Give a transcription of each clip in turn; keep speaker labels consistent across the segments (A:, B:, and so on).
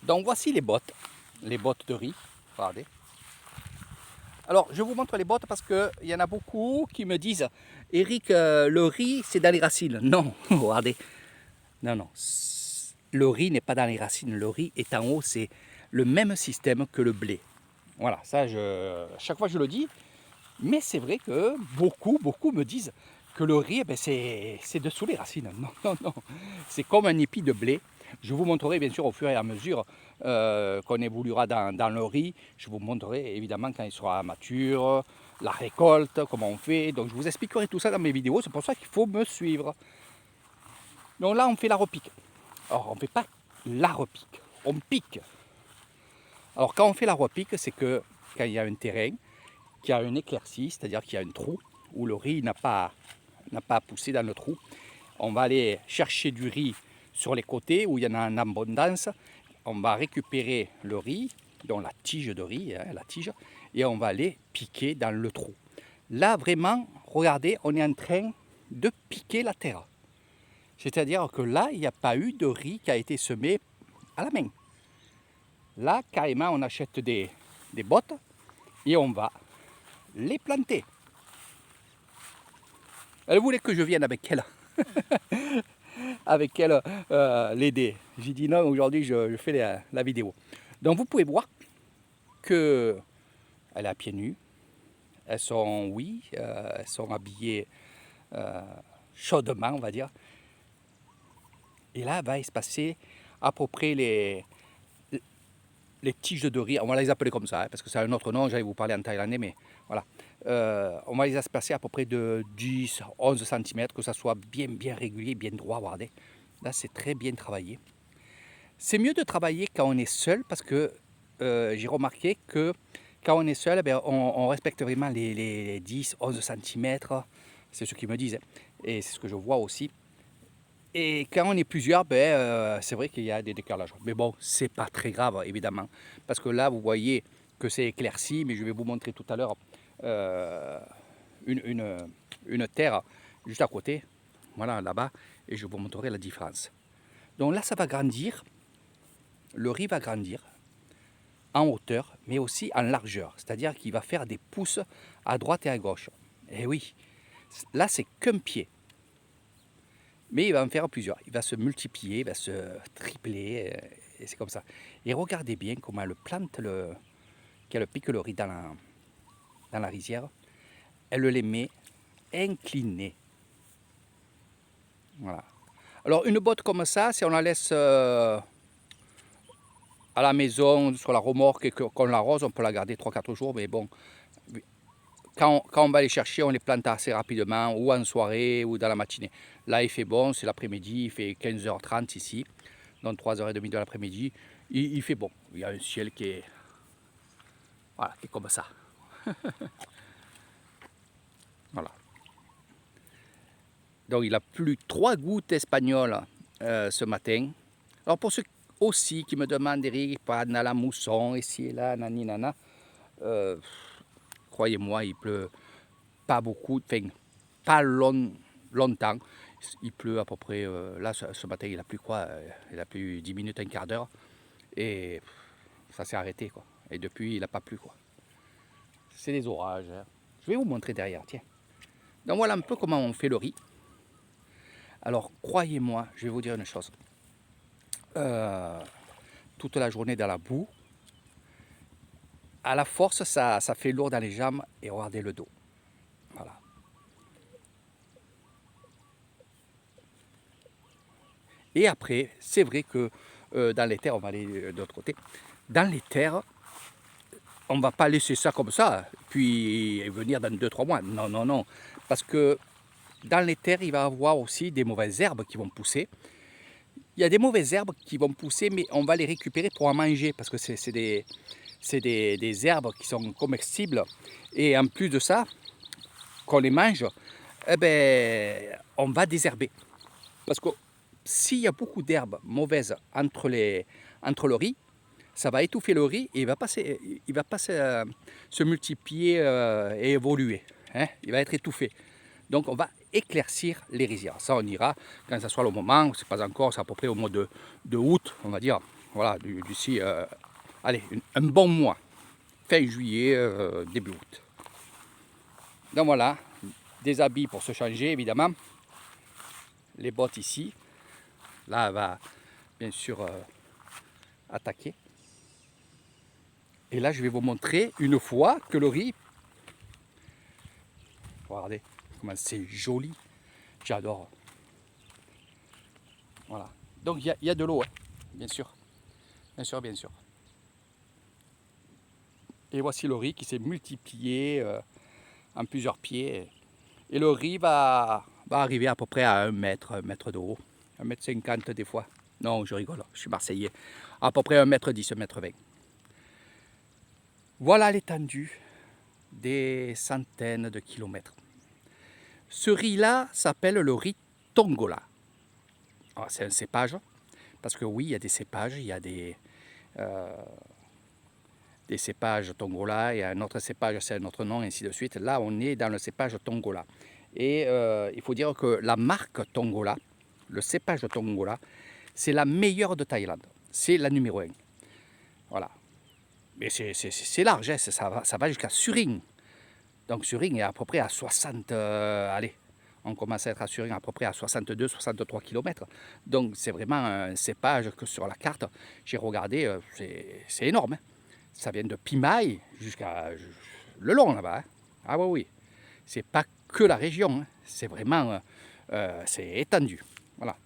A: Donc voici les bottes de riz, regardez. Alors je vous montre les bottes parce qu'il y en a beaucoup qui me disent « Eric, le riz c'est dans les racines ». Non, regardez, non, le riz n'est pas dans les racines, le riz est en haut, c'est le même système que le blé. Voilà, ça chaque fois je le dis, mais c'est vrai que beaucoup me disent que le riz, c'est dessous les racines. Non, c'est comme un épi de blé. Je vous montrerai bien sûr au fur et à mesure qu'on évoluera dans le riz. Je vous montrerai évidemment quand il sera mature, la récolte, comment on fait. Donc je vous expliquerai tout ça dans mes vidéos, c'est pour ça qu'il faut me suivre. Donc là on fait la repique. Alors on ne fait pas la repique, on pique. Alors quand on fait la repique, c'est que quand il y a un terrain qui a une éclaircie, c'est-à-dire qu'il y a un trou où le riz n'a pas poussé dans le trou, on va aller chercher du riz sur les côtés où il y en a en abondance. On va récupérer le riz, donc la tige de riz, la tige, et on va aller piquer dans le trou. Là vraiment, regardez, on est en train de piquer la terre. C'est-à-dire que là, il n'y a pas eu de riz qui a été semé à la main. Là, carrément, on achète des bottes et on va les planter. Elle voulait que je vienne avec elle, avec elle l'aider. J'ai dit non, aujourd'hui je fais la vidéo. Donc vous pouvez voir qu'elle est à pieds nus. Elles sont, oui, elles sont habillées chaudement, on va dire. Et là, va se passer à peu près les tiges de riz, on va les appeler comme ça, parce que c'est un autre nom, j'allais vous parler en thaïlandais, mais voilà. On va les espacer à peu près de 10, 11 cm, que ça soit bien régulier, bien droit, regardez. Là, c'est très bien travaillé. C'est mieux de travailler quand on est seul, parce que j'ai remarqué que quand on est seul, on respecte vraiment les 10, 11 cm, c'est ce qu'ils me disent, et c'est ce que je vois aussi. Et quand on est plusieurs, c'est vrai qu'il y a des décalages. Mais bon, c'est pas très grave, évidemment. Parce que là, vous voyez que c'est éclairci, mais je vais vous montrer tout à l'heure une terre juste à côté. Voilà, là-bas. Et je vous montrerai la différence. Donc là, ça va grandir. Le riz va grandir en hauteur, mais aussi en largeur. C'est-à-dire qu'il va faire des pousses à droite et à gauche. Et oui, là, c'est qu'un pied. Mais il va en faire plusieurs, il va se multiplier, il va se tripler, et c'est comme ça. Et regardez bien comment elle plante, qu'elle pique le riz dans la rizière. Elle les met inclinés. Voilà. Alors une botte comme ça, si on la laisse à la maison, sur la remorque, et qu'on l'arrose, on peut la garder 3-4 jours, mais bon, quand on va les chercher, on les plante assez rapidement, ou en soirée, ou dans la matinée. Là, il fait bon, c'est l'après-midi, il fait 15h30 ici, donc 3h30 de l'après-midi. Il fait bon, il y a un ciel qui est, voilà, qui est comme ça. Voilà. Donc il a plu 3 gouttes espagnoles ce matin. Alors pour ceux aussi qui me demandent, Eric, pas dans la mousson, ici et là, nani nana, croyez-moi, il pleut pas beaucoup, enfin, pas longtemps. Il pleut à peu près, là ce matin il a plu quoi, il a plu 10 minutes, un quart d'heure, et ça s'est arrêté quoi. Et depuis il n'a pas plu quoi. C'est des orages, hein. Je vais vous montrer derrière, tiens. Donc voilà un peu comment on fait le riz. Alors croyez-moi, je vais vous dire une chose. Toute la journée dans la boue, à la force ça fait lourd dans les jambes, et regardez le dos. Voilà. Et après, c'est vrai que dans les terres, on va aller de l'autre côté, dans les terres, on ne va pas laisser ça comme ça, puis venir dans 2-3 mois. Non. Parce que dans les terres, il va y avoir aussi des mauvaises herbes qui vont pousser. Il y a des mauvaises herbes qui vont pousser, mais on va les récupérer pour en manger, parce que c'est des herbes qui sont comestibles. Et en plus de ça, qu'on les mange, on va désherber. Parce que s'il y a beaucoup d'herbes mauvaises entre le riz, ça va étouffer le riz et il ne va pas se multiplier et évoluer. Hein, il va être étouffé. Donc on va éclaircir les rizières. Ça on ira quand ça soit le moment, c'est pas encore, c'est à peu près au mois de août, on va dire. Voilà, d'ici, allez, un bon mois. Fin juillet, début août. Donc voilà, des habits pour se changer évidemment. Les bottes ici. Là, elle va bien sûr attaquer. Et là, je vais vous montrer une fois que le riz... Regardez comment c'est joli. J'adore. Voilà. Donc il y a de l'eau, hein, bien sûr. Bien sûr, bien sûr. Et voici le riz qui s'est multiplié en plusieurs pieds. Et le riz va arriver à peu près à 1 mètre de haut. 1,50 m des fois. Non, je rigole, je suis marseillais. À peu près 1,10 m, 1,20 m. Voilà l'étendue des centaines de kilomètres. Ce riz-là s'appelle le riz Tongola. C'est un cépage, parce que oui, il y a des cépages, il y a des cépages Tongola, il y a un autre cépage, c'est un autre nom, et ainsi de suite. Là, on est dans le cépage Tongola. Et il faut dire que la marque Tongola, le cépage Tongola, c'est la meilleure de Thaïlande. C'est la numéro 1. Voilà. Mais c'est large, hein, ça va jusqu'à Suring. Donc Suring est à peu près à 60... allez, on commence à être à Suring à peu près à 62-63 km. Donc c'est vraiment un cépage que sur la carte, j'ai regardé, c'est énorme. Hein. Ça vient de Pimaï jusqu'à le long là-bas. Hein. Ah oui, oui. C'est pas que la région, hein. C'est vraiment c'est étendu. Voilà.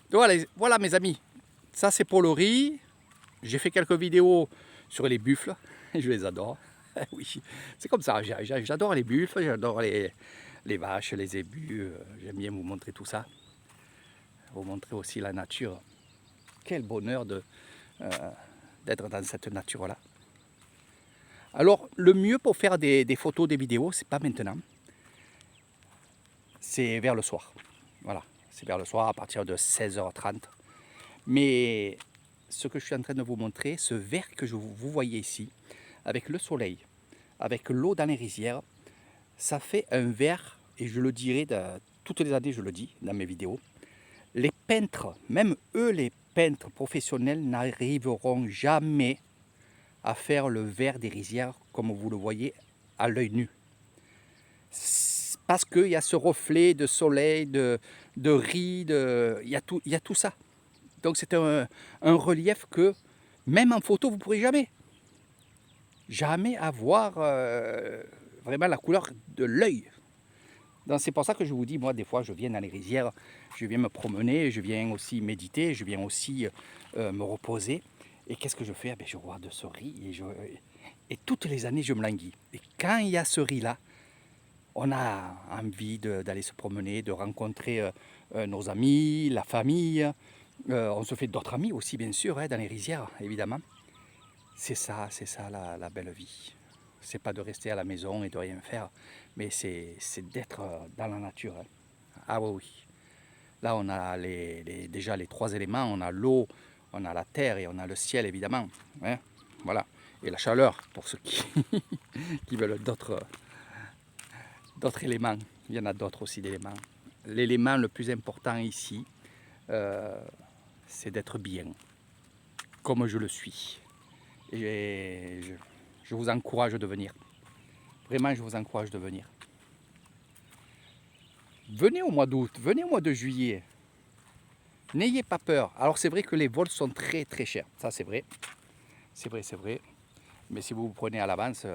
A: Donc voilà mes amis, ça c'est pour le riz. J'ai fait quelques vidéos sur les buffles, je les adore. Oui, c'est comme ça, j'adore les buffles, j'adore les vaches, les zébus, j'aime bien vous montrer tout ça. Vous montrer aussi la nature. Quel bonheur d'être dans cette nature-là. Alors, le mieux pour faire des photos, des vidéos, c'est pas maintenant. C'est vers le soir. Voilà, c'est vers le soir à partir de 16h30. Mais ce que je suis en train de vous montrer, ce vert que vous voyez ici, avec le soleil, avec l'eau dans les rizières, ça fait un vert, et je le dirai toutes les années, je le dis dans mes vidéos. Les peintres, même eux, les peintres professionnels, n'arriveront jamais à faire le vert des rizières comme vous le voyez à l'œil nu. Parce qu'il y a ce reflet de soleil, de riz, il y a tout ça. Donc c'est un relief que, même en photo, vous ne pourrez jamais avoir vraiment la couleur de l'œil. Donc c'est pour ça que je vous dis, moi des fois je viens dans les rizières, je viens me promener, je viens aussi méditer, je viens aussi me reposer. Et qu'est-ce que je fais? Je regarde ce riz et toutes les années je me languis. Et quand il y a ce riz-là, on a envie d'aller se promener, de rencontrer nos amis, la famille. On se fait d'autres amis aussi, bien sûr, hein, dans les rizières, évidemment. C'est ça la belle vie. C'est pas de rester à la maison et de rien faire, mais c'est d'être dans la nature. Hein. Ah oui, oui. Là, on a déjà les 3 éléments. On a l'eau, on a la terre et on a le ciel, évidemment. Hein. Voilà. Et la chaleur, pour ceux qui veulent d'autres éléments. Il y en a d'autres aussi d'éléments. L'élément le plus important ici, c'est d'être bien, comme je le suis. Et je vous encourage de venir. Vraiment, je vous encourage de venir. Venez au mois d'août, venez au mois de juillet. N'ayez pas peur. Alors c'est vrai que les vols sont très très chers. Ça c'est vrai. C'est vrai, c'est vrai. Mais si vous vous prenez à l'avance,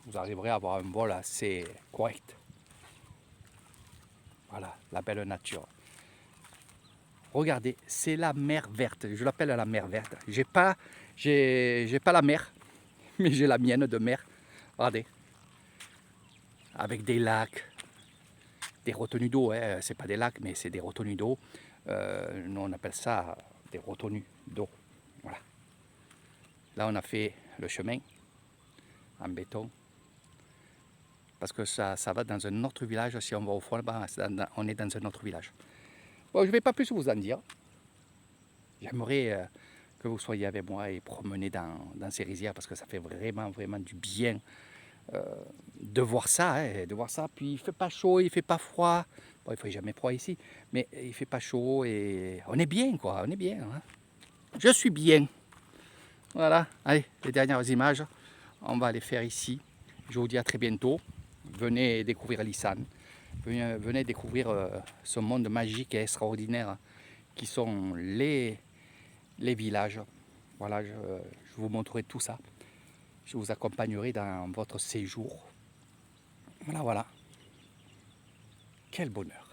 A: vous arriverez à avoir un vol assez correct. Voilà, la belle nature. Regardez, c'est la mer verte. Je l'appelle la mer verte. J'ai pas la mer, mais j'ai la mienne de mer. Regardez. Avec des lacs, des retenues d'eau. Hein. C'est pas des lacs, mais c'est des retenues d'eau. Nous, on appelle ça des retenues d'eau. Voilà. Là, on a fait le chemin en béton. Parce que ça va dans un autre village. Si on va au fond là-bas, on est dans un autre village. Bon, je ne vais pas plus vous en dire. J'aimerais que vous soyez avec moi et promener dans ces rizières parce que ça fait vraiment, vraiment du bien de voir ça. Hein, de voir ça. Puis il ne fait pas chaud, il ne fait pas froid. Bon, il ne fait jamais froid ici, mais il ne fait pas chaud et on est bien, quoi, on est bien. Hein. Je suis bien. Voilà, allez, les dernières images, on va les faire ici. Je vous dis à très bientôt. Venez découvrir Lissane. Venez découvrir ce monde magique et extraordinaire qui sont les villages. Voilà, je vous montrerai tout ça. Je vous accompagnerai dans votre séjour. Voilà, voilà. Quel bonheur.